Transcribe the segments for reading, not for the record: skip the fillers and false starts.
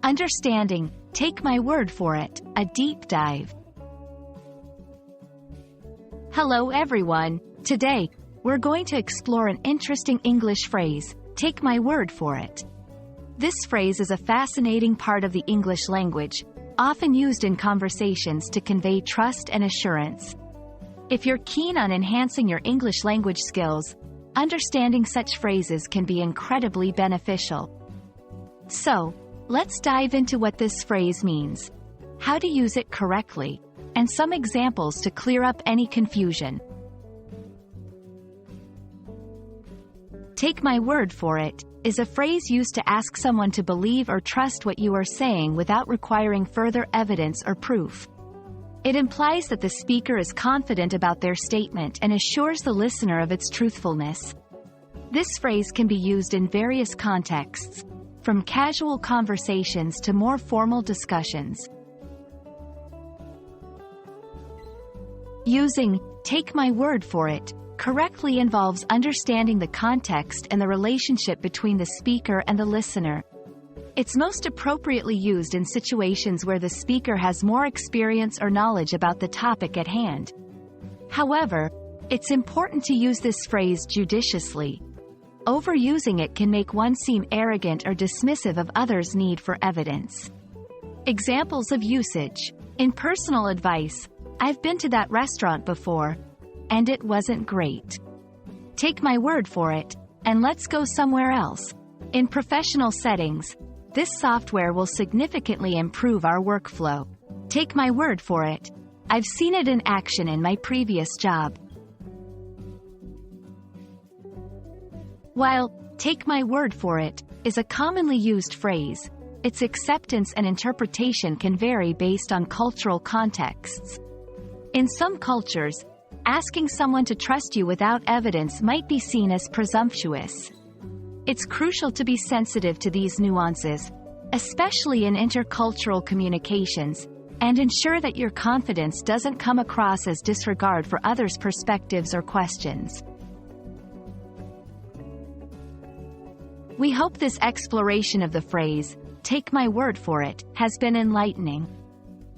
Understanding, take my word for it, a deep dive. Hello everyone. Today, we're going to explore an interesting English phrase, take my word for it. This phrase is a fascinating part of the English language, often used in conversations to convey trust and assurance. If you're keen on enhancing your English language skills, understanding such phrases can be incredibly beneficial. So, let's dive into what this phrase means, how to use it correctly, and some examples to clear up any confusion. Take my word for it is a phrase used to ask someone to believe or trust what you are saying without requiring further evidence or proof. It implies that the speaker is confident about their statement and assures the listener of its truthfulness. This phrase can be used in various contexts, from casual conversations to more formal discussions. Using "take my word for it" correctly involves understanding the context and the relationship between the speaker and the listener. It's most appropriately used in situations where the speaker has more experience or knowledge about the topic at hand. However, it's important to use this phrase judiciously. Overusing it can make one seem arrogant or dismissive of others' need for evidence. Examples of usage. In personal advice, "I've been to that restaurant before, and it wasn't great. Take my word for it, and let's go somewhere else." In professional settings, this software will significantly improve our workflow. Take my word for it. I've seen it in action in my previous job. While "take my word for it" is a commonly used phrase, its acceptance and interpretation can vary based on cultural contexts. In some cultures, asking someone to trust you without evidence might be seen as presumptuous. It's crucial to be sensitive to these nuances, especially in intercultural communications, and ensure that your confidence doesn't come across as disregard for others' perspectives or questions. We hope this exploration of the phrase, "take my word for it," has been enlightening.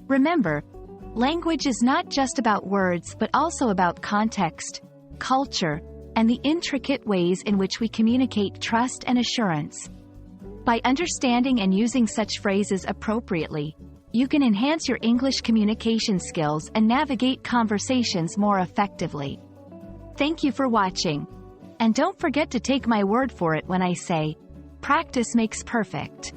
Remember, language is not just about words but also about context, culture, and the intricate ways in which we communicate trust and assurance. By understanding and using such phrases appropriately, you can enhance your English communication skills and navigate conversations more effectively. Thank you for watching. And don't forget to take my word for it when I say, practice makes perfect.